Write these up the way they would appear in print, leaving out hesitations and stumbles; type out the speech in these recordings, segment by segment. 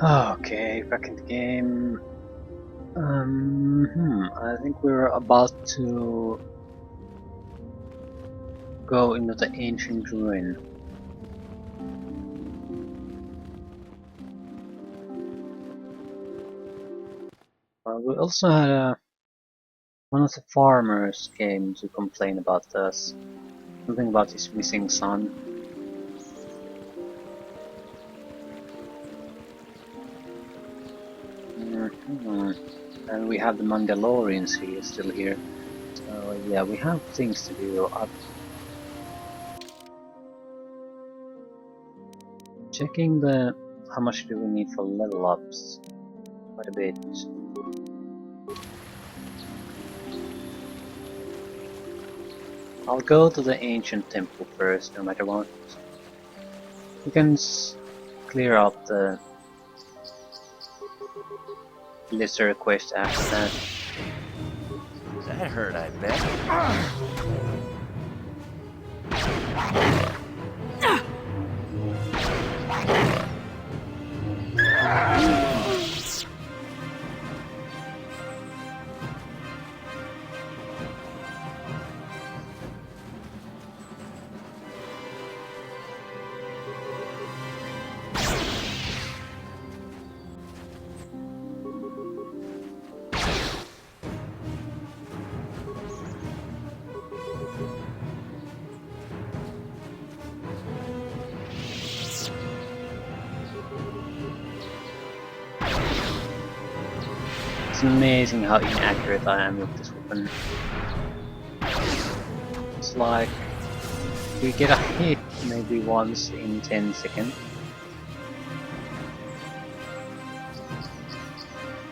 Okay, back in the game. I think we're about to go into the ancient ruin. We also had one of the farmers came to complain about us. Something about his missing son. And we have the Mandalorians here, still here. So yeah, we have things to do. Checking the how much do we need for level ups? Quite a bit. I'll go to the ancient temple first, no matter what. We can clear out the lesser quest after that. That hurt, I bet. It's amazing how inaccurate I am with this weapon. It's like we get a hit maybe once in 10 seconds.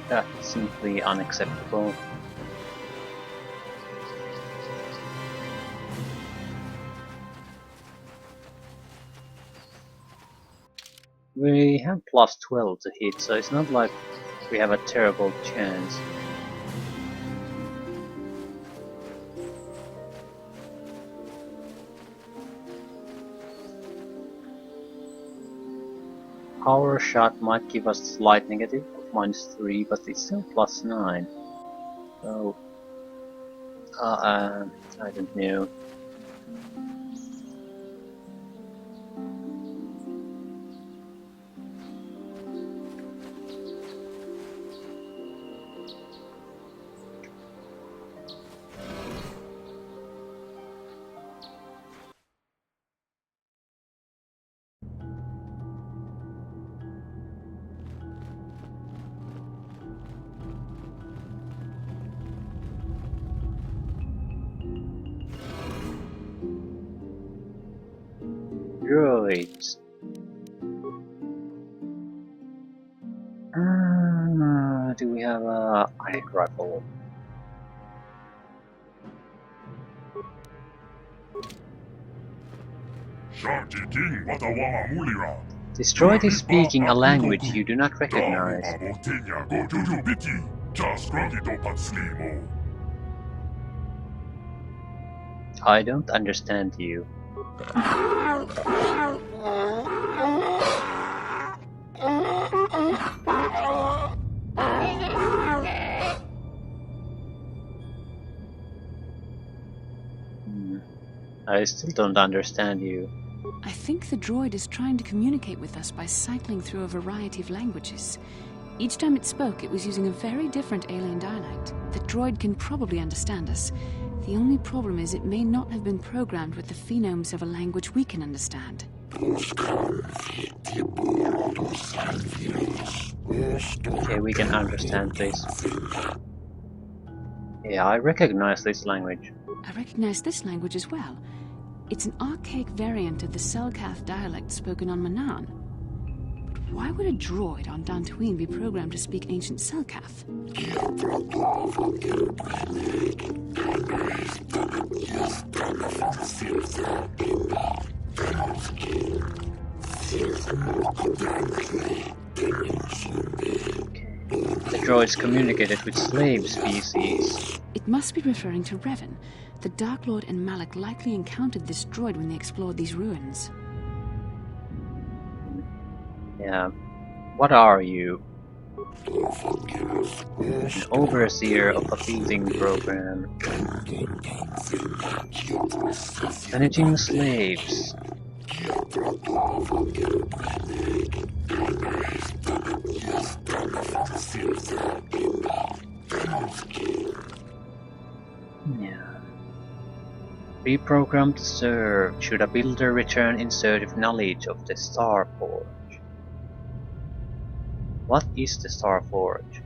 That's simply unacceptable. We have plus 12 to hit, so it's not like we have a terrible chance. Power shot might give us a slight negative of -3, but it's still +9. So, I don't know. Droids. Do we have a iron rifle? Destroyed is speaking a language you do not recognize. I don't understand you. I still don't understand you. I think the droid is trying to communicate with us by cycling through a variety of languages. Each time it spoke, it was using a very different alien dialect. The droid can probably understand us. The only problem is it may not have been programmed with the phonemes of a language we can understand. Okay, we can understand this. Yeah, I recognize this language. I recognize this language as well. It's an archaic variant of the Selkath dialect spoken on Manaan. But why would a droid on Dantooine be programmed to speak ancient Selkath? The droids communicated with slave species. It must be referring to Revan. The Dark Lord and Malak likely encountered this droid when they explored these ruins. Yeah. What are you? An overseer of a building program. Managing slaves. Yeah. Reprogrammed to serve should a builder return in search of knowledge of the Star Forge. What is the Star Forge?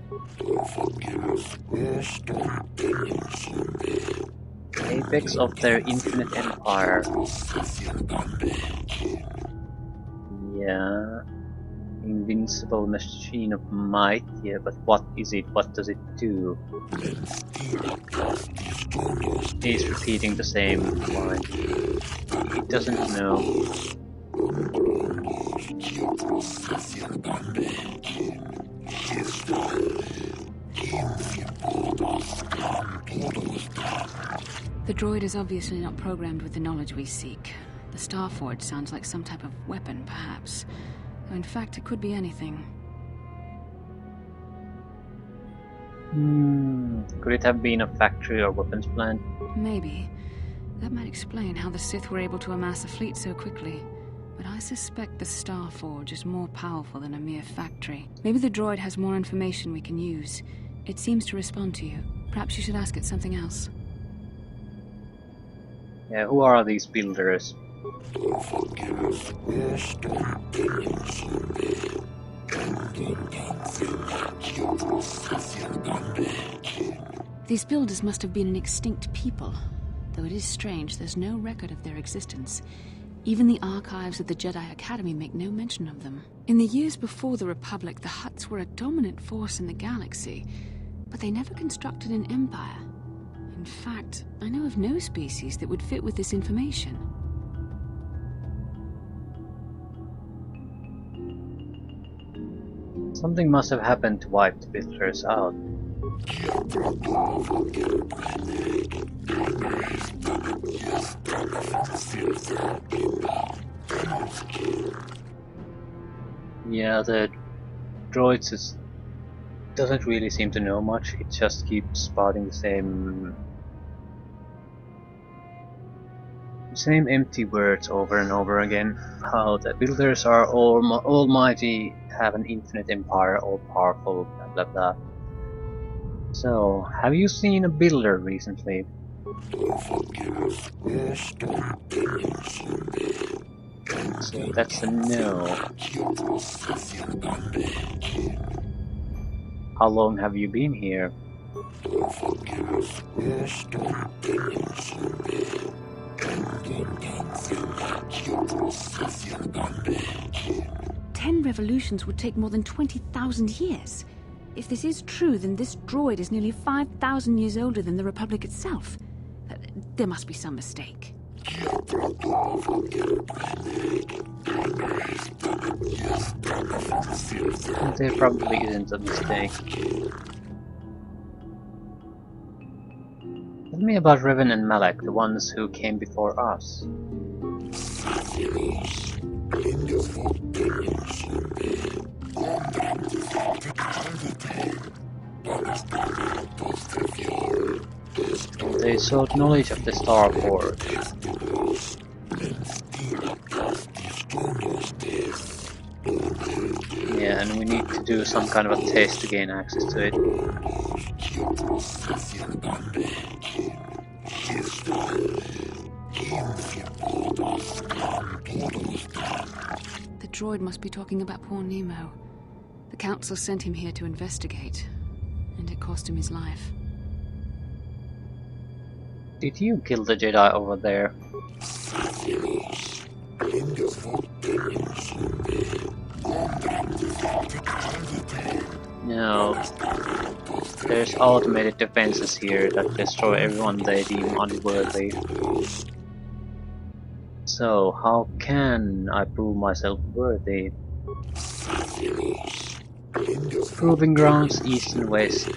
Apex of their infinite empire. Yeah. Invincible machine of might, yeah, but what is it? What does it do? He's repeating the same line. He doesn't know. The droid is obviously not programmed with the knowledge we seek. The Star Forge sounds like some type of weapon, perhaps. Though in fact, it could be anything. Could it have been a factory or weapons plant? Maybe. That might explain how the Sith were able to amass a fleet so quickly. But I suspect the Star Forge is more powerful than a mere factory. Maybe the droid has more information we can use. It seems to respond to you. Perhaps you should ask it something else. Yeah, who are these builders? These builders must have been an extinct people. Though it is strange, there's no record of their existence. Even the archives of the Jedi Academy make no mention of them. In the years before the Republic, the Hutts were a dominant force in the galaxy, but they never constructed an empire. In fact, I know of no species that would fit with this information. Something must have happened to wipe the builders out. Yeah, the droid doesn't really seem to know much. It just keeps spouting the same empty words over and over again. How the builders are almighty, have an infinite empire, all powerful, blah blah blah. So, have you seen a builder recently? So that's a no. How long have you been here? Ten revolutions would take more than 20,000 years. If this is true, then this droid is nearly 5,000 years older than the Republic itself. There must be some mistake. There probably isn't a mistake. Tell me about Revan and Malak, the ones who came before us. They sought knowledge of the Star Forge. Yeah, and we need to do some kind of a test to gain access to it. The droid must be talking about poor Nemo. The Council sent him here to investigate, and it cost him his life. Did you kill the Jedi over there? No. There's automated defenses here that destroy everyone they deem unworthy. So, how can I prove myself worthy? Proving grounds east and west.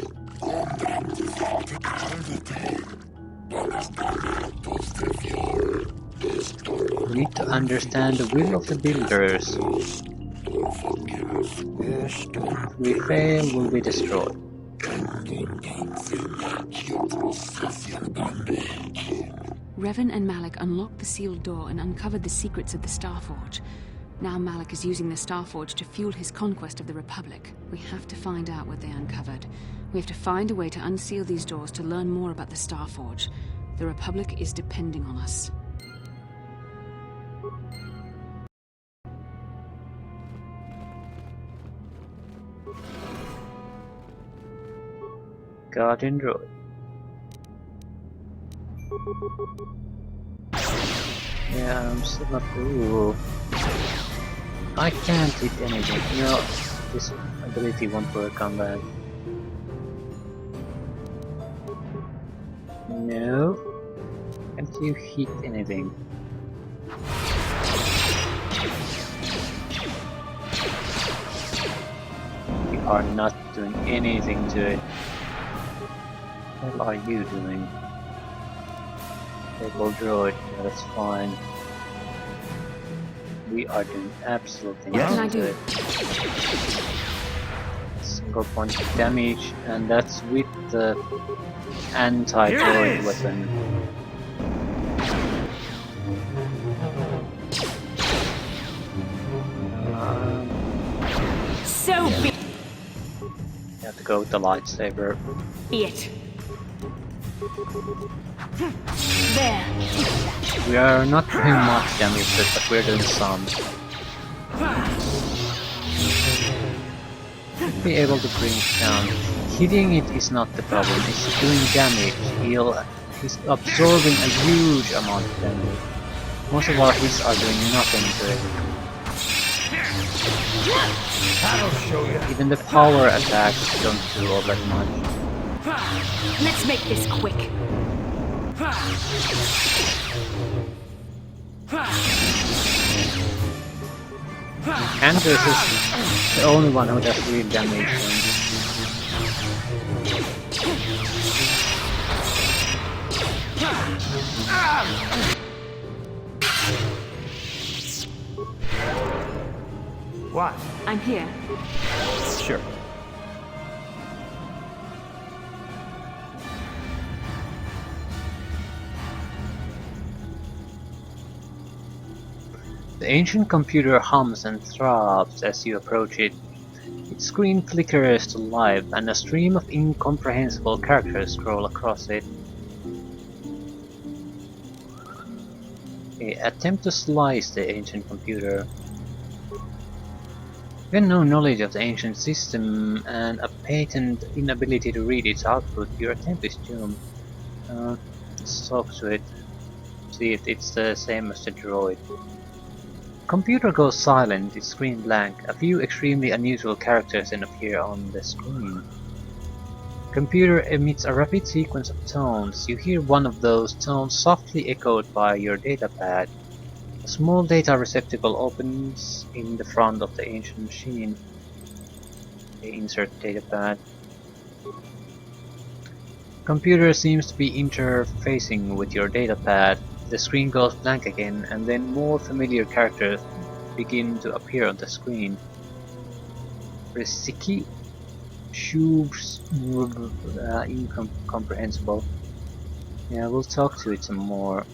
We need to understand the will of the builders. If we fail, we'll be destroyed. Revan and Malak unlocked the sealed door and uncovered the secrets of the Starforge. Now Malak is using the Starforge to fuel his conquest of the Republic. We have to find out what they uncovered. We have to find a way to unseal these doors to learn more about the Starforge. The Republic is depending on us. Guardian droid. Yeah, I'm still not. Ooh. I can't hit anything. No, this ability won't work on that. No. Can't you hit anything? You are not doing anything to it. What are you doing? Stable droid, yeah, that's fine. We are doing absolutely nothing to it. Single point of damage, and that's with the anti-droid weapon. So be You have to go with the lightsaber. it. There. We are not doing much damage, but we're doing some. Should be able to bring it down. Hitting it is not the problem, it's doing damage. He's absorbing a huge amount of damage. Most of our hits are doing nothing to it. That'll show you. Even the power attacks don't do all that much. Let's make this quick. Andres is the only one who does real damage. What? I'm here. Sure. The ancient computer hums and throbs as you approach it. Its screen flickers to life and a stream of incomprehensible characters scroll across it. Attempt to slice the ancient computer. Given no knowledge of the ancient system and a patent inability to read its output, your attempt is doomed. Let's talk to it. See if it's the same as the droid. Computer goes silent, its screen blank. A few extremely unusual characters then appear on the screen. Computer emits a rapid sequence of tones. You hear one of those tones softly echoed by your datapad. A small data receptacle opens in the front of the ancient machine. Insert datapad. Computer seems to be interfacing with your datapad. The screen goes blank again, and then more familiar characters begin to appear on the screen. Resiki, Shubs, incomprehensible. Yeah, we'll talk to it some more.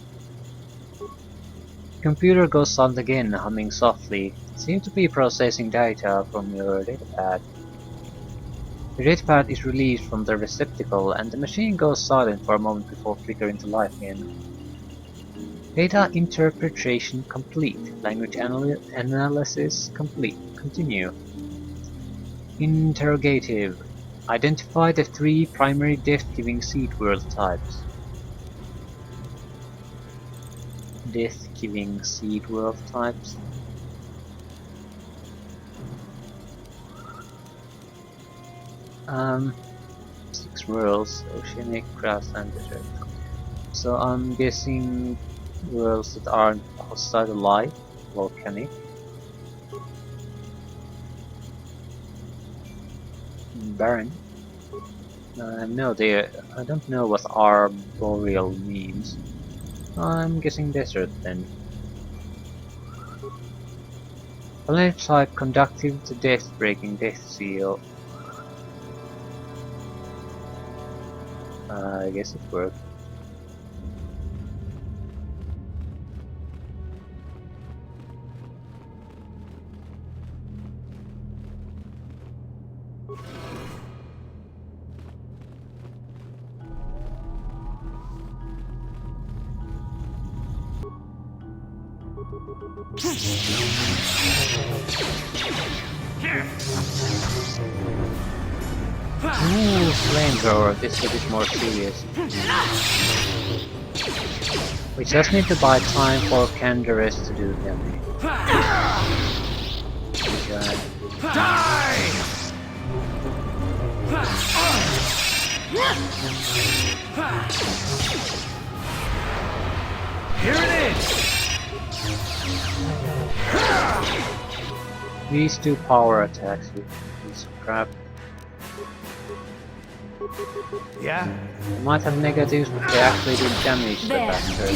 Computer goes silent again, humming softly. Seems to be processing data from your datapad. The datapad is released from the receptacle, and the machine goes silent for a moment before flickering to life again. Data interpretation complete. Language analysis complete. Continue. Interrogative. Identify the 3 primary death-giving seed world types. Death-giving seed world types. Six worlds: oceanic, grassland, desert. So I'm guessing worlds that aren't outside of life, volcanic. Barren. No, I don't know what arboreal means. I'm guessing desert then. Alleged type conductive to death breaking death seal. I guess it worked. Ooh, flamethrower, this is a bit more serious. We just need to buy time for Canderous to do damage. Die! Here it is! These two power attacks with this crap. Yeah? They might have negatives, but they actually do damage to the There. bastard.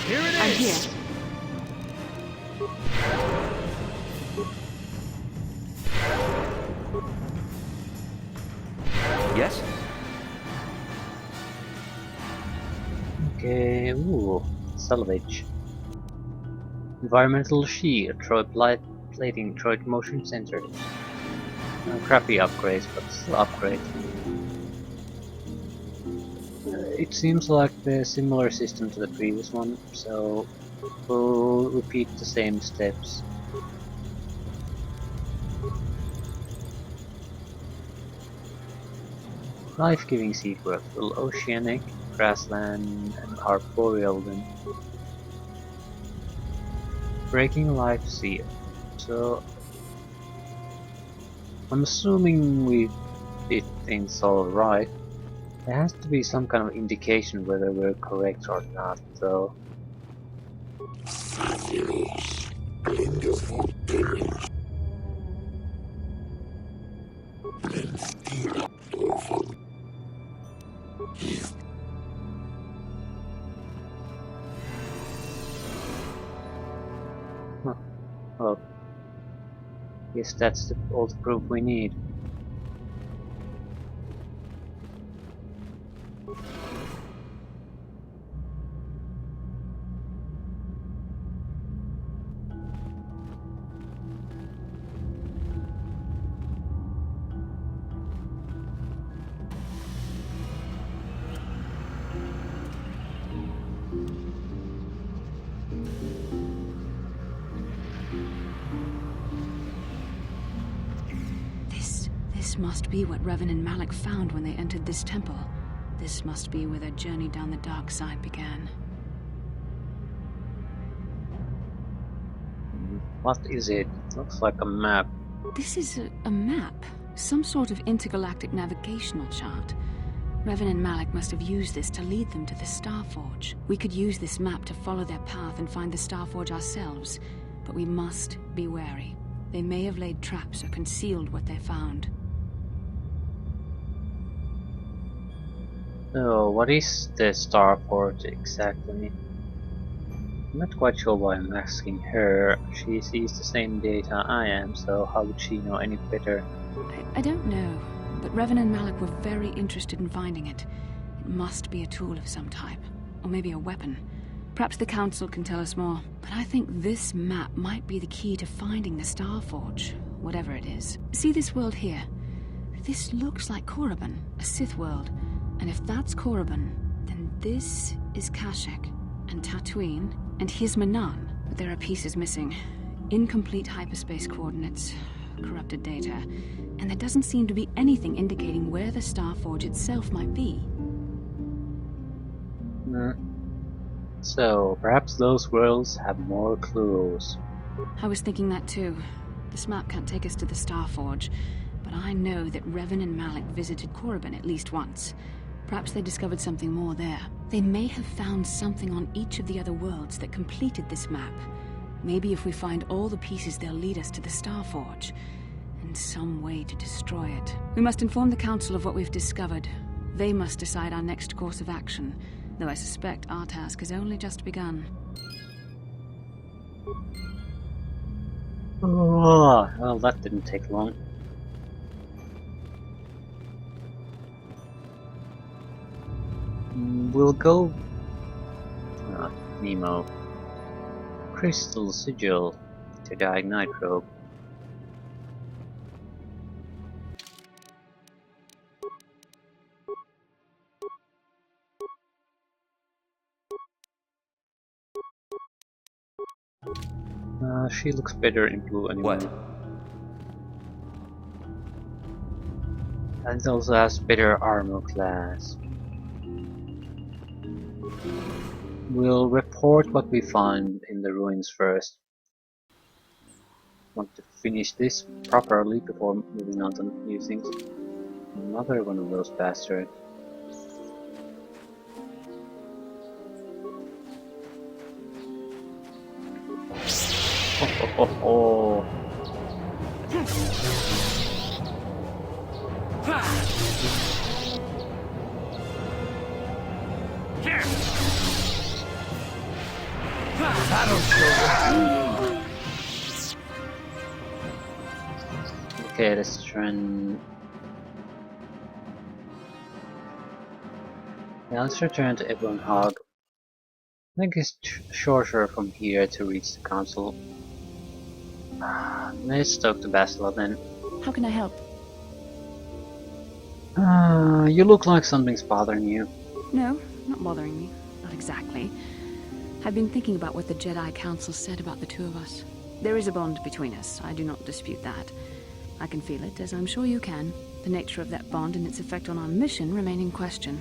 Here it I'm is! here. Yes? Okay, ooh, salvage. Environmental shield, droid plating, droid motion sensor. Crappy upgrades, but still upgrade. It seems like the similar system to the previous one, so we'll repeat the same steps. Life-giving seed growth, will oceanic, grassland, and arboreal wind. Breaking life seal. So I'm assuming we did things all right. There has to be some kind of indication whether we're correct or not, though. Huh. Well, guess that's all the proof we need. This must be what Revan and Malak found when they entered this temple. This must be where their journey down the dark side began. What is it? Looks like a map. This is a map. Some sort of intergalactic navigational chart. Revan and Malak must have used this to lead them to the Starforge. We could use this map to follow their path and find the Starforge ourselves, but we must be wary. They may have laid traps or concealed what they found. So, what is the Starforge exactly? I'm not quite sure why I'm asking her. She sees the same data I am, so how would she know any better? I don't know, but Revan and Malak were very interested in finding it. It must be a tool of some type, or maybe a weapon. Perhaps the Council can tell us more, but I think this map might be the key to finding the Starforge, whatever it is. See this world here? This looks like Korriban, a Sith world. And if that's Korriban, then this is Kashyyyk, and Tatooine, and here's Manan. But there are pieces missing. Incomplete hyperspace coordinates, corrupted data, and there doesn't seem to be anything indicating where the Starforge itself might be. So, perhaps those worlds have more clues. I was thinking that too. This map can't take us to the Starforge, but I know that Revan and Malak visited Korriban at least once. Perhaps they discovered something more there. They may have found something on each of the other worlds that completed this map. Maybe if we find all the pieces, they'll lead us to the Starforge, and some way to destroy it. We must inform the Council of what we've discovered. They must decide our next course of action. though I suspect our task has only just begun. Oh, well, that didn't take long. We'll go... Nemo. Crystal Sigil to the Ignite Probe. She looks better in blue anyway. What? And also has better armor class. We'll report what we find in the ruins first. Want to finish this properly before moving on to new things. Another one of those bastards. Oh. Okay, let's try and... Yeah, let's return to Ebon Hog. I think it's shorter from here to reach the council. Let's talk to Basila then. How can I help? You look like something's bothering you. No, not bothering me. Not exactly. I've been thinking about what the Jedi Council said about the two of us. There is a bond between us, I do not dispute that. I can feel it, as I'm sure you can. The nature of that bond and its effect on our mission remain in question.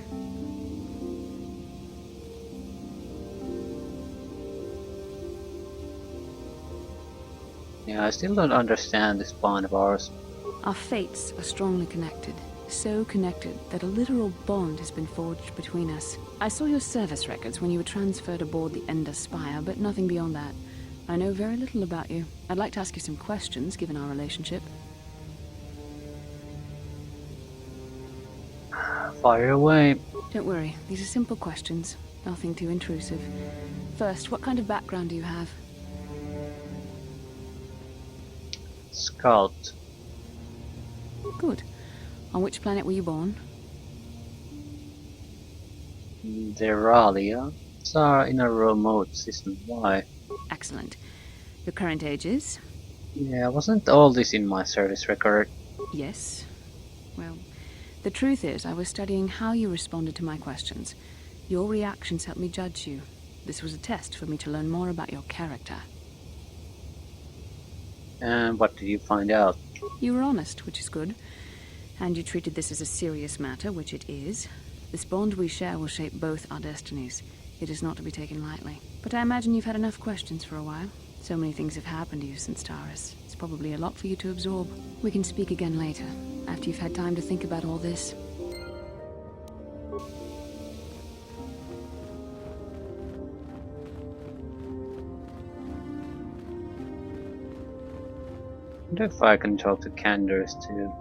Yeah, I still don't understand this bond of ours. Our fates are strongly connected. So connected that a literal bond has been forged between us. I saw your service records when you were transferred aboard the Ender Spire, but nothing beyond that. I know very little about you. I'd like to ask you some questions, given our relationship. Fire away. Don't worry, these are simple questions. Nothing too intrusive. First, what kind of background do you have? Scout. Good. On which planet were you born? Deralia. It's in a remote system. Why? Excellent. Your current age is? Yeah, wasn't all this in my service record? Yes. Well, the truth is, I was studying how you responded to my questions. Your reactions helped me judge you. This was a test for me to learn more about your character. And what did you find out? You were honest, which is good. And you treated this as a serious matter, which it is. This bond we share will shape both our destinies. It is not to be taken lightly. But I imagine you've had enough questions for a while. So many things have happened to you since Taurus. It's probably a lot for you to absorb. We can speak again later, after you've had time to think about all this. I wonder if I can talk to Candace too.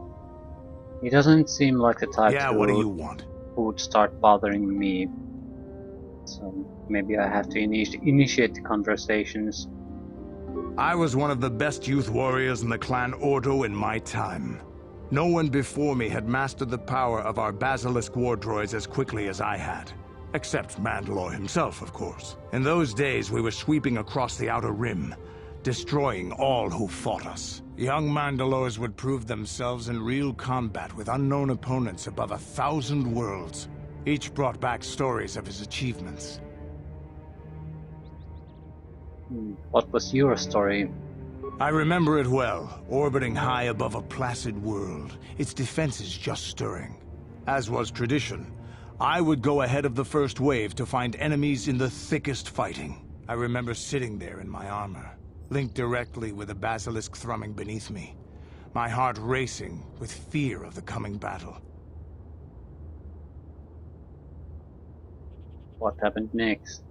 He doesn't seem like the type What do you want? who would start bothering me. So maybe I have to initiate the conversations. I was one of the best youth warriors in the clan Ordo in my time. No one before me had mastered the power of our basilisk war droids as quickly as I had. Except Mandalore himself, of course. In those days, we were sweeping across the Outer Rim, destroying all who fought us. Young Mandalores would prove themselves in real combat with unknown opponents above 1,000 worlds. Each brought back stories of his achievements. What was your story? I remember it well, orbiting high above a placid world, its defenses just stirring. As was tradition, I would go ahead of the first wave to find enemies in the thickest fighting. I remember sitting there in my armor, linked directly with the basilisk thrumming beneath me, my heart racing with fear of the coming battle. What happened next?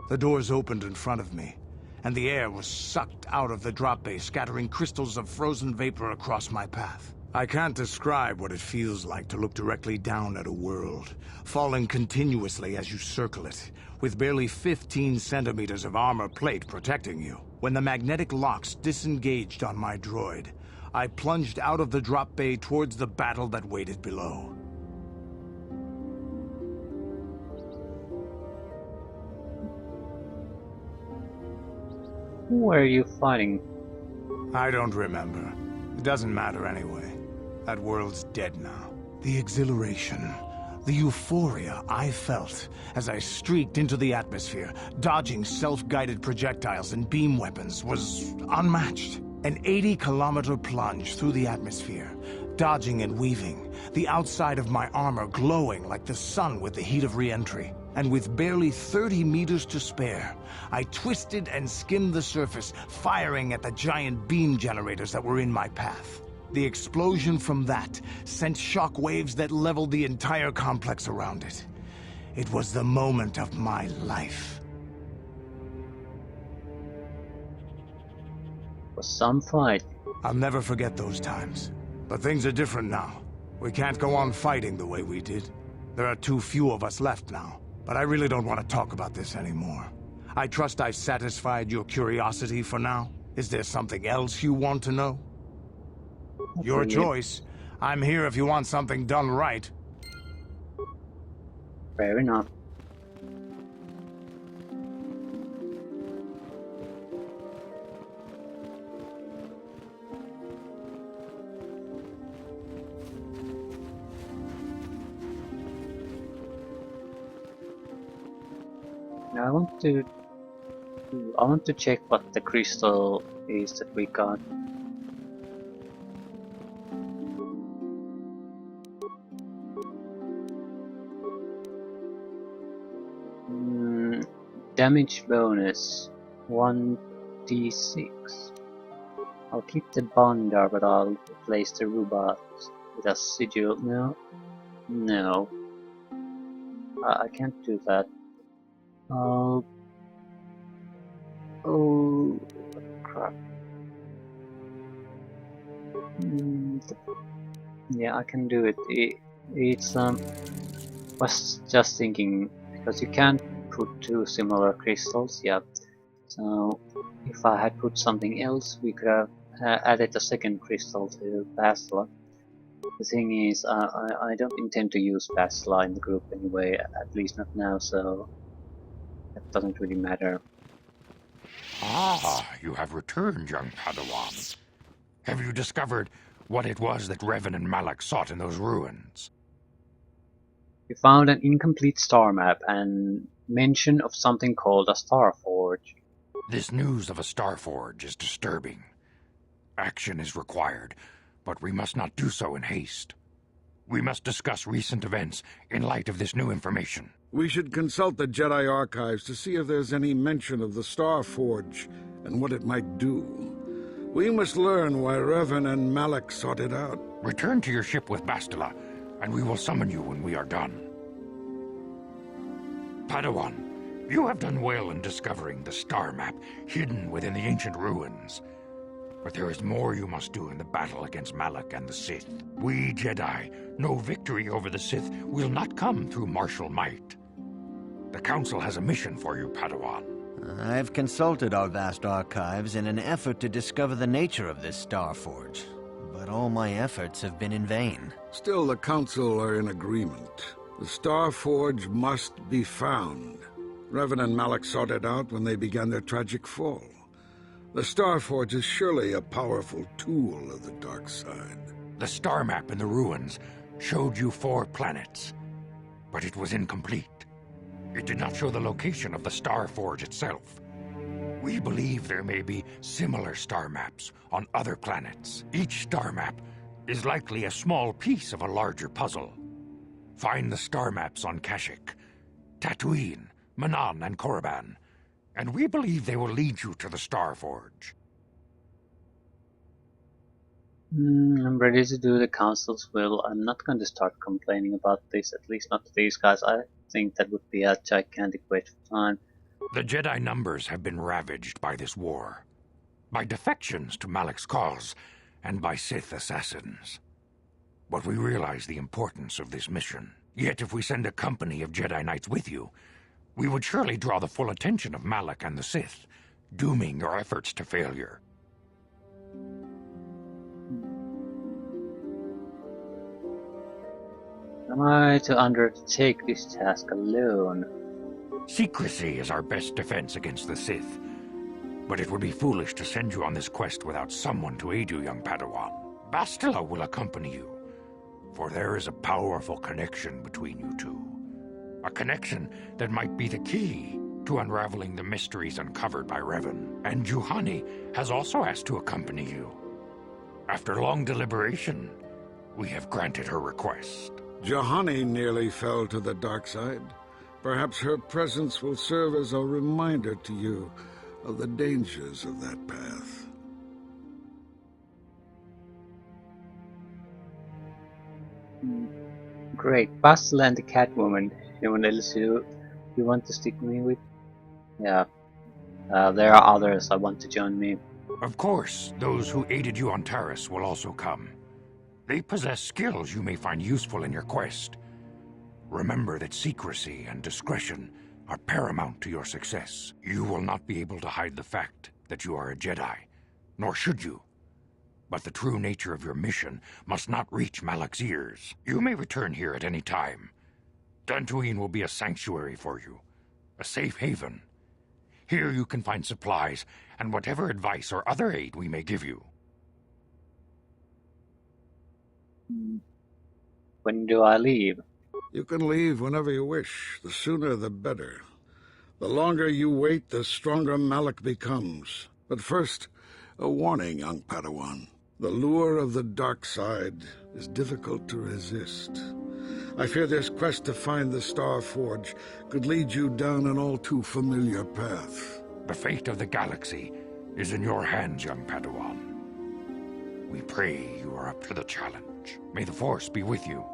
The doors opened in front of me, and the air was sucked out of the drop bay, scattering crystals of frozen vapor across my path. I can't describe what it feels like to look directly down at a world, falling continuously as you circle it, with barely 15 centimeters of armor plate protecting you. When the magnetic locks disengaged on my droid, I plunged out of the drop bay towards the battle that waited below. Who are you fighting? I don't remember. It doesn't matter anyway. That world's dead now. The exhilaration, the euphoria I felt as I streaked into the atmosphere, dodging self-guided projectiles and beam weapons, was unmatched. An 80-kilometer plunge through the atmosphere, dodging and weaving, the outside of my armor glowing like the sun with the heat of re-entry. And with barely 30 meters to spare, I twisted and skimmed the surface, firing at the giant beam generators that were in my path. The explosion from that sent shock waves that leveled the entire complex around it. It was the moment of my life. It was some fight. I'll never forget those times. But things are different now. We can't go on fighting the way we did. There are too few of us left now. But I really don't want to talk about this anymore. I trust I've satisfied your curiosity for now. Is there something else you want to know? Your choice. I'm here if you want something done right. Fair enough. Now I want to check what the crystal is that we got. Damage bonus 1d6. I'll keep the bondar, but I'll replace the robot with a sigil. No, I can't do that. Oh crap. Yeah, I can do it. It's was just thinking, because you can't put two similar crystals. Yeah, so if I had put something else, we could have added a second crystal to Bastila. The thing is, I don't intend to use Bastila in the group anyway, at least not now, so that doesn't really matter. Ah, you have returned, young Padawan. Have you discovered what it was that Revan and Malak sought in those ruins? We found an incomplete star map and mention of something called a Star Forge. This news of a Star Forge is disturbing. Action is required, but we must not do so in haste. We must discuss recent events in light of this new information. We should consult the Jedi archives to see if there's any mention of the Star Forge and what it might do. We must learn why Revan and Malak sought it out. Return to your ship with Bastila, and we will summon you when we are done. Padawan, you have done well in discovering the star map hidden within the ancient ruins. But there is more you must do in the battle against Malak and the Sith. We Jedi know victory over the Sith will not come through martial might. The Council has a mission for you, Padawan. I've consulted our vast archives in an effort to discover the nature of this Star Forge, but all my efforts have been in vain. Still, the Council are in agreement. The Star Forge must be found. Revan and Malak sought it out when they began their tragic fall. The Star Forge is surely a powerful tool of the dark side. The star map in the ruins showed you 4 planets, but it was incomplete. It did not show the location of the Star Forge itself. We believe there may be similar star maps on other planets. Each star map is likely a small piece of a larger puzzle. Find the star maps on Kashyyyk, Tatooine, Manan, and Korriban, and we believe they will lead you to the Star Forge. I'm ready to do the Council's will. I'm not going to start complaining about this, at least not to these guys. I think that would be a gigantic waste of time. The Jedi numbers have been ravaged by this war, by defections to Malak's cause, and by Sith assassins. but we realize the importance of this mission. Yet if we send a company of Jedi Knights with you, we would surely draw the full attention of Malak and the Sith, dooming your efforts to failure. Am I to undertake this task alone? Secrecy is our best defense against the Sith, but it would be foolish to send you on this quest without someone to aid you, young Padawan. Bastila will accompany you, for there is a powerful connection between you two. A connection that might be the key to unraveling the mysteries uncovered by Revan. And Juhani has also asked to accompany you. After long deliberation, we have granted her request. Juhani nearly fell to the dark side. Perhaps her presence will serve as a reminder to you of the dangers of that path. Great. Bastel and the Catwoman. Anyone else you want to stick me with? Yeah. There are others I want to join me. Of course, those who aided you on Taris will also come. They possess skills you may find useful in your quest. Remember that secrecy and discretion are paramount to your success. You will not be able to hide the fact that you are a Jedi, nor should you. But the true nature of your mission must not reach Malak's ears. You may return here at any time. Dantooine will be a sanctuary for you, a safe haven. Here you can find supplies and whatever advice or other aid we may give you. When do I leave? You can leave whenever you wish. The sooner the better. The longer you wait, the stronger Malak becomes. But first, a warning, young Padawan. The lure of the dark side is difficult to resist. I fear this quest to find the Star Forge could lead you down an all too familiar path. The fate of the galaxy is in your hands, young Padawan. We pray you are up to the challenge. May the Force be with you.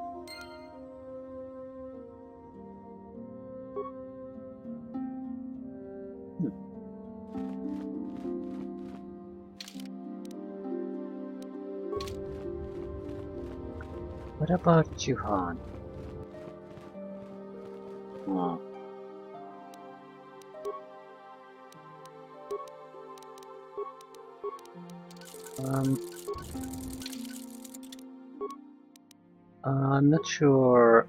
What about Juhan? Oh. I'm not sure.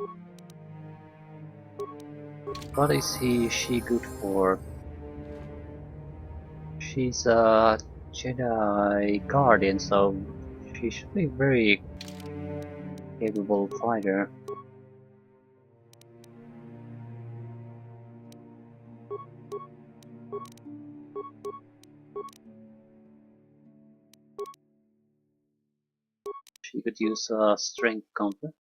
What is she good for? She's a Jedi Guardian, so she should be very capable fighter. She could use a strength combat.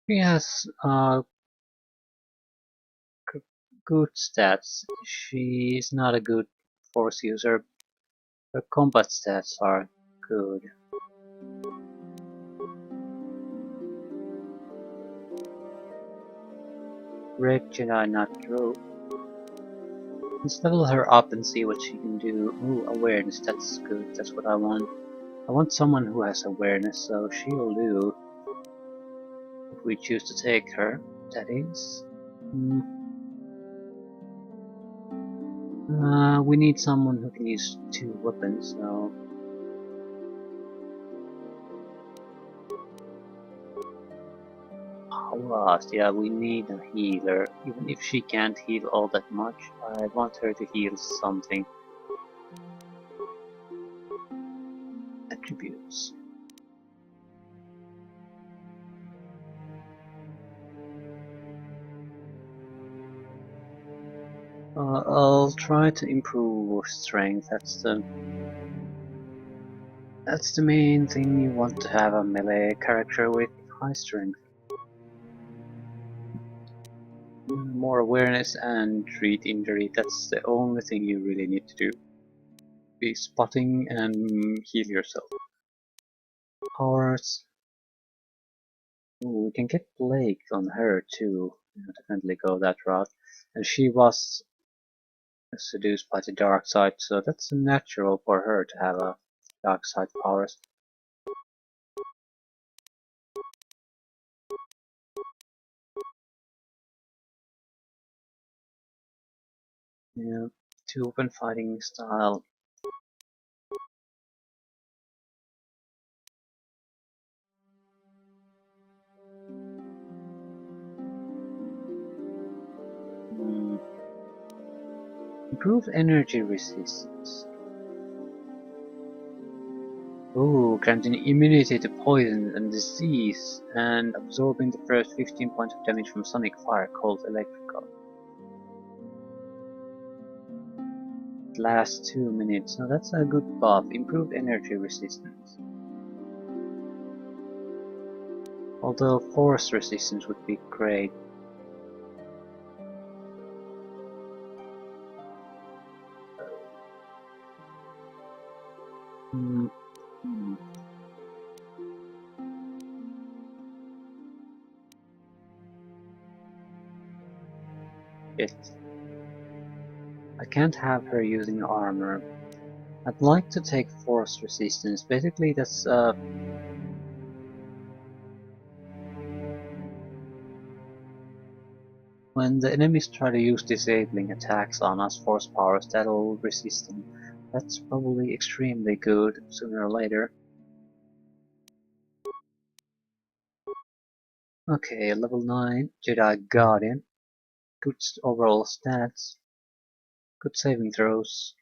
She has good stats. She is not a good force user. Her combat stats are good. Red Jedi not rogue. Let's level her up and see what she can do. Ooh, awareness, that's good, that's what I want. I want someone who has awareness, so she'll do. If we choose to take her, that is. We need someone who can use 2 weapons, so... yeah, we need a healer. Even if she can't heal all that much, I want her to heal something. Attributes. I'll try to improve strength. That's the main thing you want to have a melee character with high strength. More awareness and treat injury, that's the only thing you really need to do. be spotting and heal yourself. Powers. Ooh, we can get Blake on her too. Definitely go that route. And she was seduced by the dark side, so that's natural for her to have a dark side powers. Yeah, two open fighting style. Hmm. Improve energy resistance. Ooh, granting immunity to poison and disease, and absorbing the first 15 points of damage from sonic fire called electrical. It lasts 2 minutes, so that's a good buff. Improved energy resistance. Although force resistance would be great. Hmm. Shit. I can't have her using armor. I'd like to take force resistance. Basically, that's when the enemies try to use disabling attacks on us, force powers, that'll resist them. That's probably extremely good sooner or later. Okay, level 9, Jedi Guardian. Good overall stats. Good saving throws.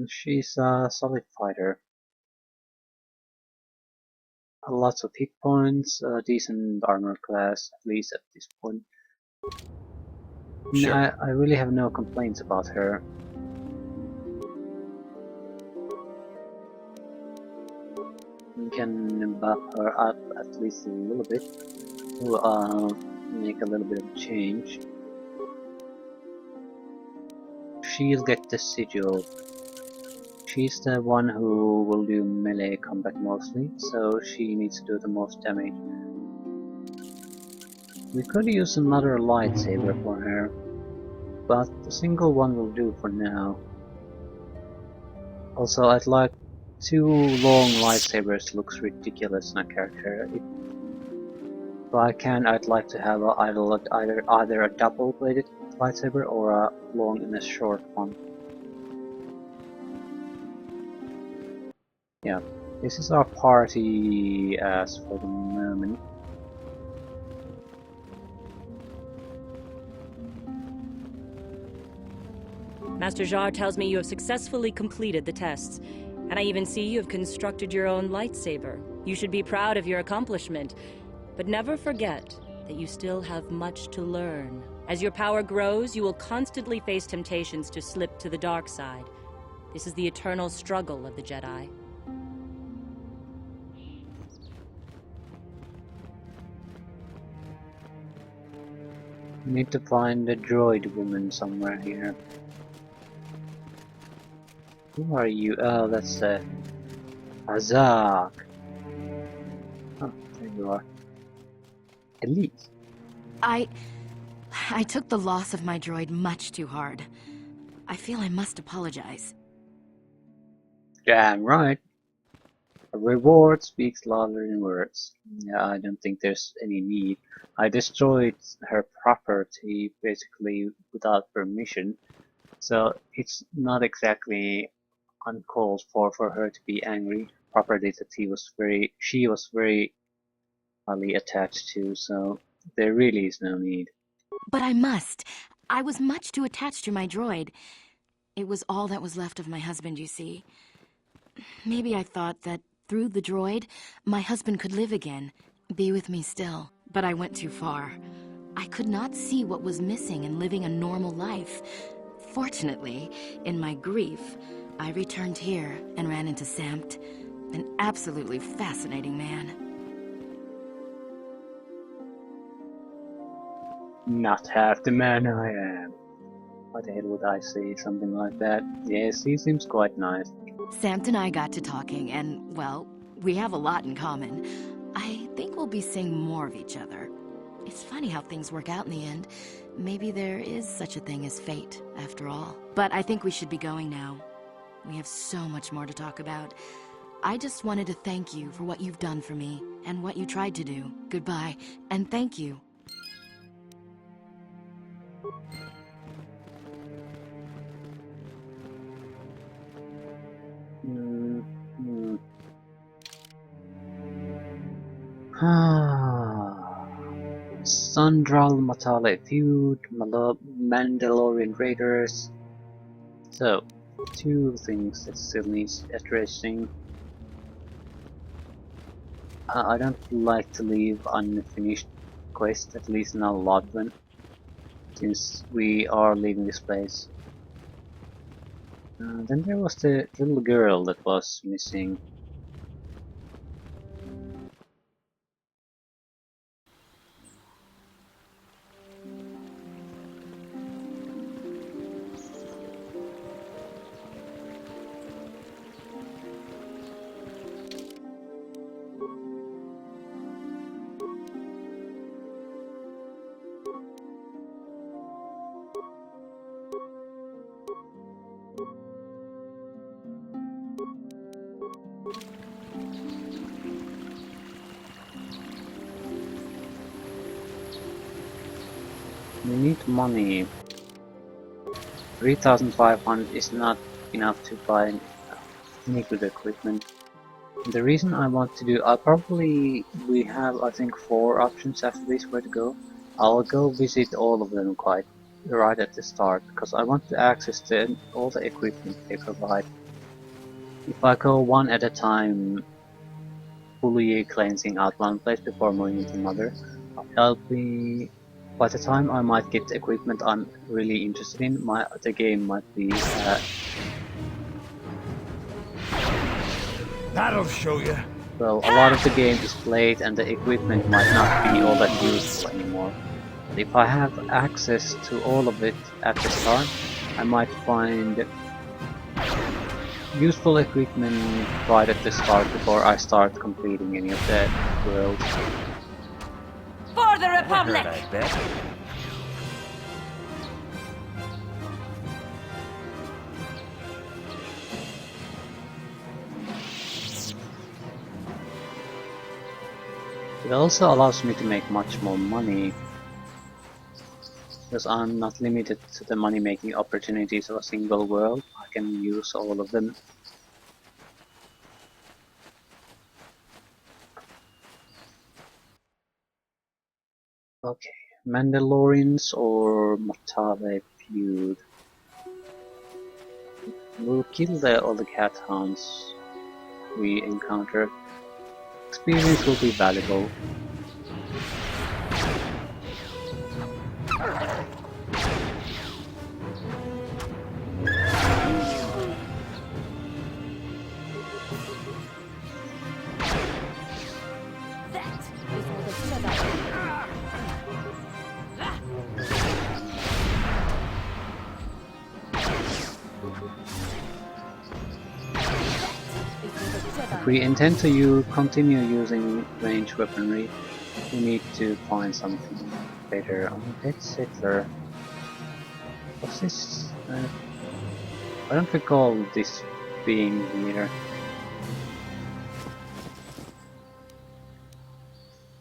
She's a solid fighter. Lots of hit points, decent armor class, at least at this point. Sure. I really have no complaints about her. We can buff her up at least a little bit to make a little bit of change. She'll get the sigil. She's the one who will do melee combat mostly, so she needs to do the most damage. We could use another lightsaber for her, but a single one will do for now. Also, I'd like two long lightsabers. Looks ridiculous in a character. If I can, I'd like to have either a double-bladed lightsaber or a long and a short one. Yeah, this is our party as for the moment. Master Jar tells me you have successfully completed the tests, and I even see you have constructed your own lightsaber. You should be proud of your accomplishment, but never forget that you still have much to learn. As your power grows, you will constantly face temptations to slip to the dark side. This is the eternal struggle of the Jedi. We need to find the droid woman somewhere here. Who are you? Oh, that's Azak. Oh, there you are. Elite. I took the loss of my droid much too hard. I feel I must apologize. Damn right. A reward speaks louder than words. Yeah, I don't think there's any need. I destroyed her property basically without permission, so it's not exactly uncalled for her to be angry. Property that she was very highly attached to, so there really is no need. But I must. I was much too attached to my droid. It was all that was left of my husband, you see. Maybe I thought that through the droid, my husband could live again, be with me still. But I went too far. I could not see what was missing in living a normal life. Fortunately, in my grief, I returned here and ran into Samt, an absolutely fascinating man. Not half the man I am. Why the hell would I say something like that? Yes, he seems quite nice. Samt and I got to talking, and, well, we have a lot in common. I think we'll be seeing more of each other. It's funny how things work out in the end. Maybe there is such a thing as fate, after all. But I think we should be going now. We have so much more to talk about. I just wanted to thank you for what you've done for me, and what you tried to do. Goodbye, and thank you. Sundral Matale feud, Mandalorian Raiders. So, two things that still needs addressing. I don't like to leave unfinished quests, at least not a lot one, since we are leaving this place. Then there was the little girl that was missing. We need money. 3,500 is not enough to buy any good equipment. The reason I want to do, we have I think 4 options after this where to go. I'll go visit all of them quite right at the start, because I want to access all the equipment they provide. If I go one at a time, fully cleansing out one place before moving into another, by the time I might get the equipment I'm really interested in, the game might be That'll show you. well, a lot of the game is played and the equipment might not be all that useful anymore. But if I have access to all of it at the start, I might find useful equipment right at the start before I start completing any of the worlds. For the Republic! I bet. It also allows me to make much more money, because I'm not limited to the money making opportunities of a single world. I can use all of them. Okay, Mandalorians or Matave feud. We'll kill all the cat hounds we encounter. Experience will be valuable. If we intend to continue using ranged weaponry, we need to find something better. Pet Settler. What's this? I don't recall this being here.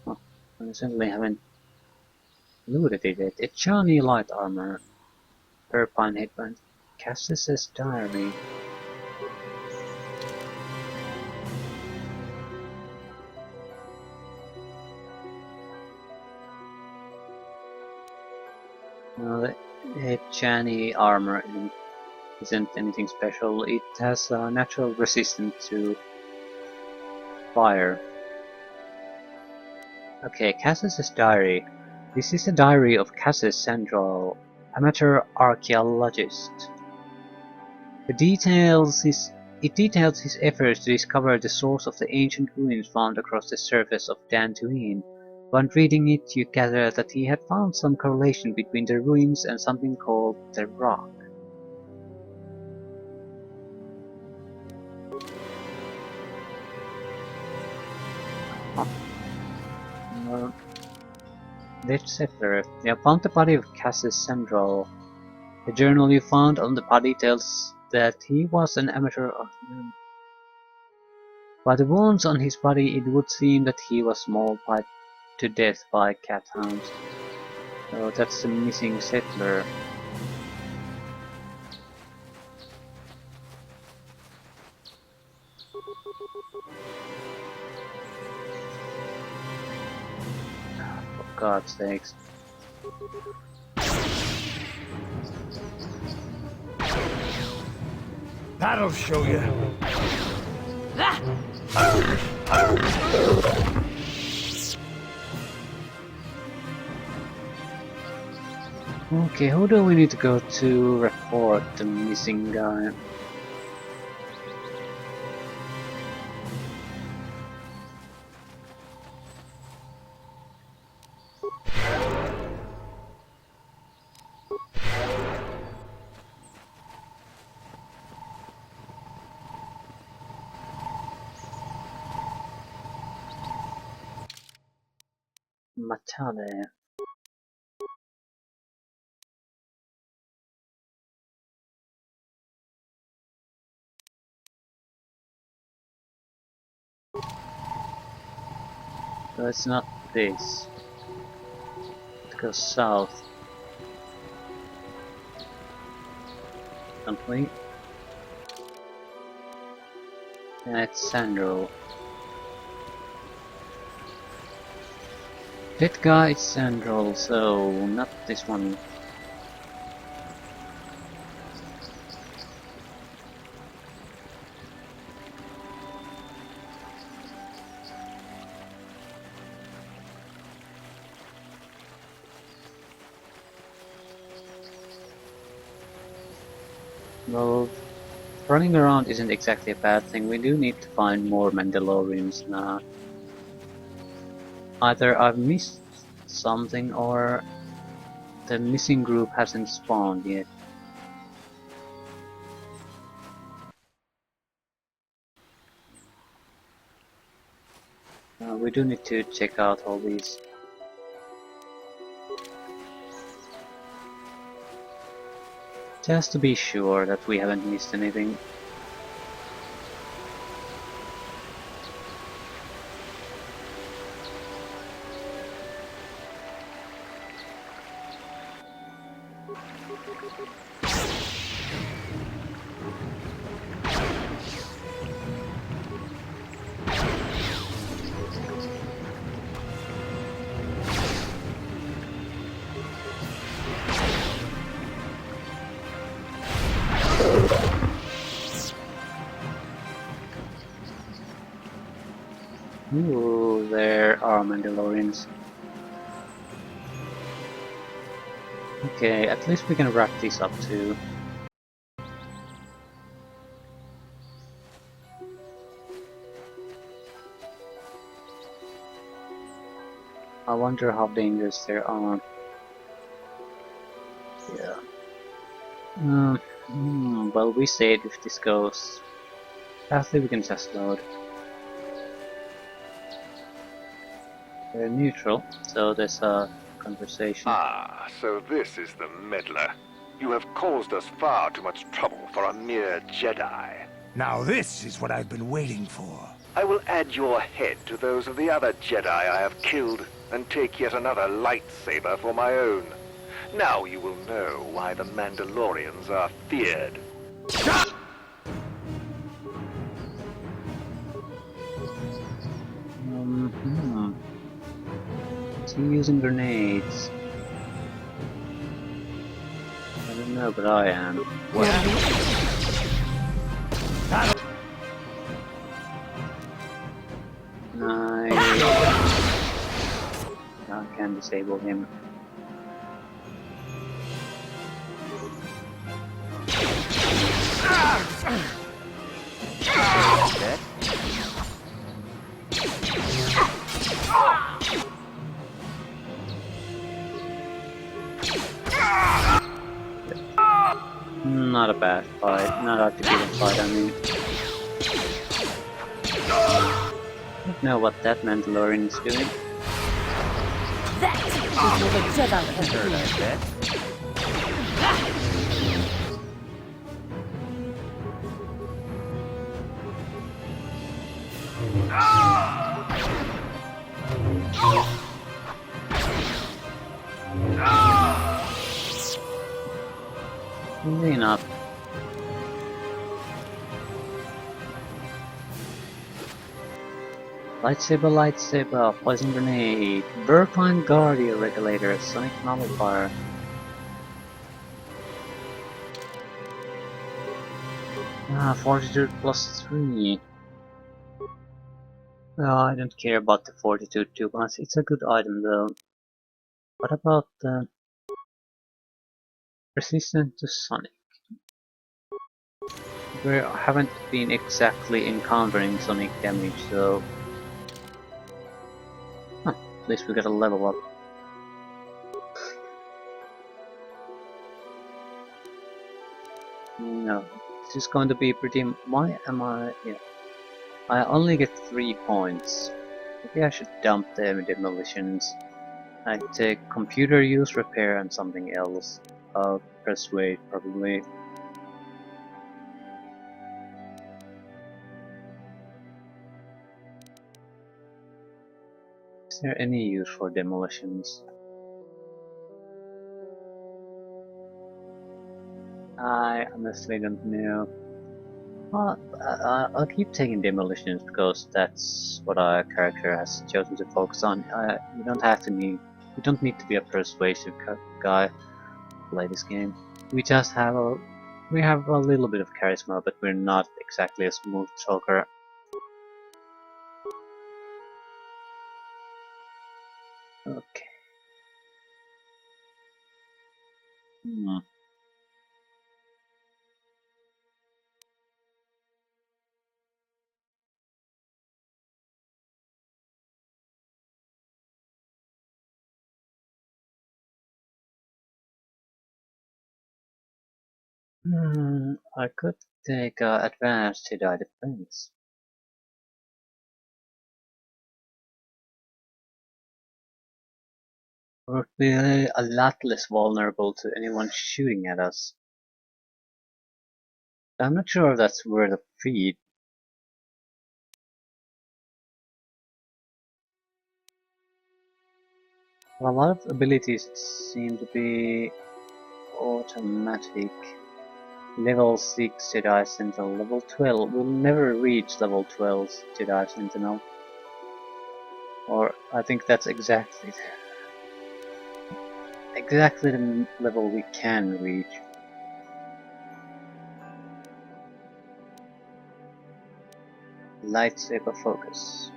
Oh, I certainly haven't looted it yet. Echani light armor. Purpine headband. Cassis's diary. The Echani armor isn't anything special. It has a natural resistance to fire. Okay, Cassis's diary. This is a diary of Cassis Central, amateur archaeologist. It details his efforts to discover the source of the ancient ruins found across the surface of Dantooine. When reading it, you gather that he had found some correlation between the ruins and something called the Rock. Dead settler. You have found the body of Cassius Central. The journal you found on the body tells that he was an amateur of by the wounds on his body, it would seem that he was mauled to death by cat hounds. So that's the missing settler. For God's sakes. That'll show you. Okay, who do we need to go to report the missing guy? Matale. So it's not this. It goes south. Complete. And it's Sandro. That guy is Sandro, so not this one. Well, running around isn't exactly a bad thing. We do need to find more Mandalorians now. Either I've missed something or the missing group hasn't spawned yet. We do need to check out all these. Just to be sure that we haven't missed anything. Ooh, there are Mandalorians. Okay, at least we can wrap this up too. I wonder how dangerous they are. Yeah. Well, we said if this goes fastly, we can just load. They're neutral, so there's a conversation. Ah, so this is the meddler. You have caused us far too much trouble for a mere Jedi. Now this is what I've been waiting for. I will add your head to those of the other Jedi I have killed, and take yet another lightsaber for my own. Now you will know why the Mandalorians are feared. Is he using grenades? I don't know, but I am. Nice. I can disable him. Dead? Not a bad fight, not a difficult fight, I mean. I don't know what that Mandalorian is doing. That is what the Jedi have Heard I bet. Easy enough. Lightsaber, lightsaber, poison grenade, Burpine Guardian regulator, sonic nullifier. Fortitude plus 3. Well, I don't care about the fortitude too much, it's a good item though. What about the resistant to sonic? We haven't been exactly encountering sonic damage, so... Huh, at least we got a level up. No, this is going to be pretty... Why am I... yeah. I only get 3 points. Maybe I should dump them in demolitions. I take computer use, repair and something else. Persuade probably. Is there any use for demolitions? I honestly don't know. Well, I'll keep taking demolitions because that's what our character has chosen to focus on. You don't have to need. You don't need to be a persuasive guy to play this game. We just have a. We have a little bit of charisma, but we're not exactly a smooth talker. Okay. Hmm. I could take advanced Jedi defense. We're really a lot less vulnerable to anyone shooting at us. I'm not sure if that's worth a feat. A lot of abilities seem to be automatic. Level 6 Jedi Sentinel, level 12. We'll never reach level 12 Jedi Sentinel. Or I think that's exactly the level we can reach. Lightsaber focus.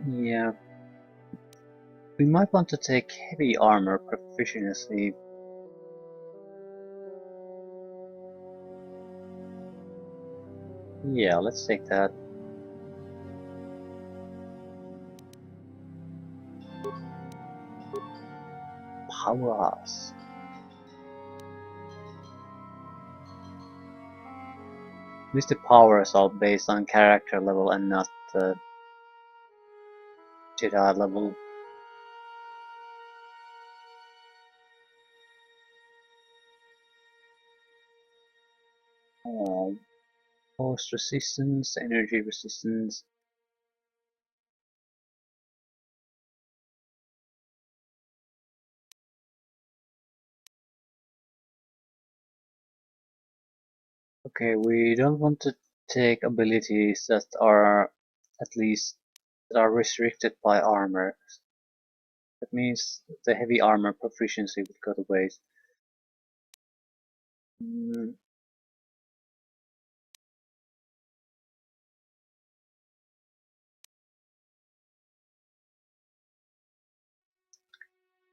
Yeah. We might want to take heavy armor proficiency. Yeah, let's take that. Powerhouse. At least the powers are based on character level and not the Jedi level. Force resistance, energy resistance. Okay, we don't want to take abilities that are at least that are restricted by armor. That means the heavy armor proficiency would go to waste.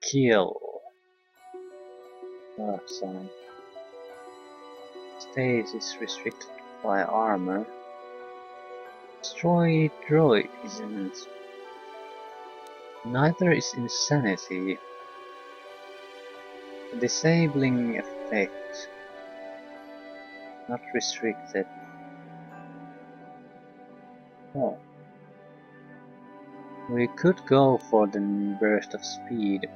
Kill. Dark side. Stays is restricted by armor. Destroy droid isn't. Neither is insanity. Disabling effect. Not restricted. Oh. We could go for the burst of speed,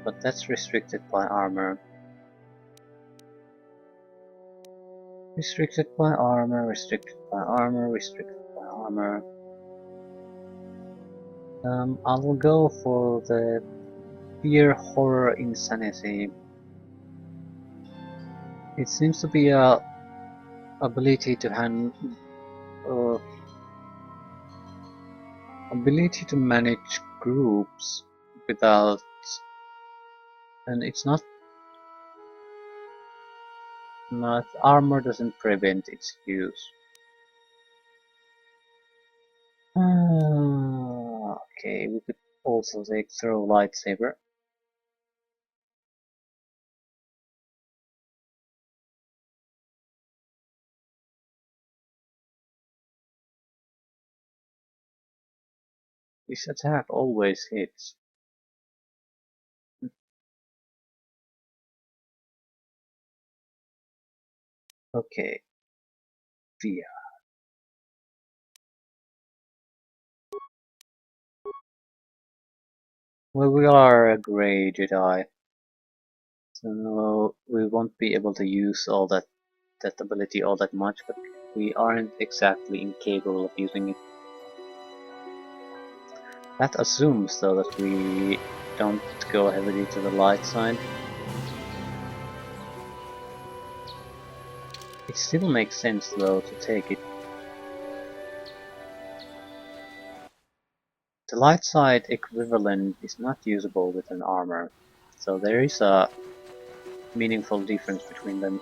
but that's restricted by armor. Restricted by armor, restricted by armor, restricted by armor. I will go for the fear, horror, insanity. It seems to be a ability to uh, ability to manage groups without, and it's not armor doesn't prevent its use. Okay, we could also take throw lightsaber. This attack always hits. Okay, fear. Well, we are a grey Jedi, so we won't be able to use all that ability all that much, but we aren't exactly incapable of using it. That assumes, though, that we don't go heavily to the light side. It still makes sense, though, to take it. The light side equivalent is not usable with an armor, so there is a meaningful difference between them.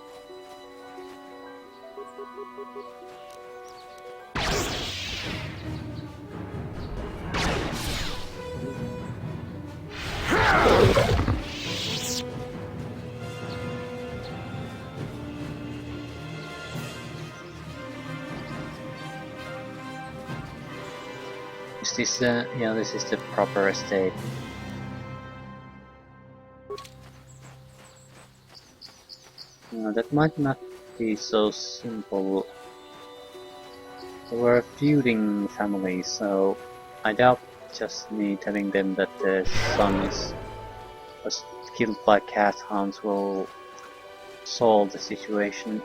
Is this the, yeah, this is the proper estate. That might not be so simple. We're feuding families, so I doubt just me telling them that their son was killed by cat hounds will solve the situation.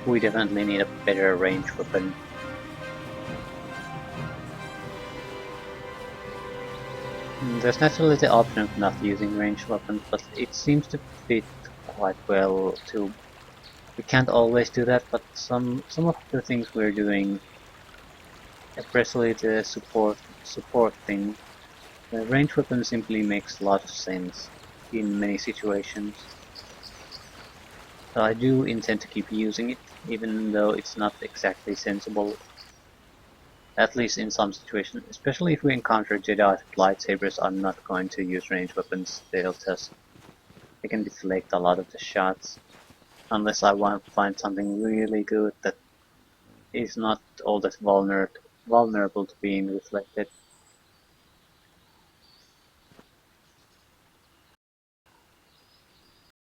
We definitely need a better range weapon. There's naturally the option of not using ranged weapons, but it seems to fit quite well too. We can't always do that, but some of the things we're doing, especially the support thing, the ranged weapon simply makes a lot of sense in many situations. So I do intend to keep using it, even though it's not exactly sensible. At least in some situations, especially if we encounter Jedi with lightsabers, I'm not going to use ranged weapons. They can deflect a lot of the shots. Unless I want to find something really good that is not all that vulnerable to being reflected.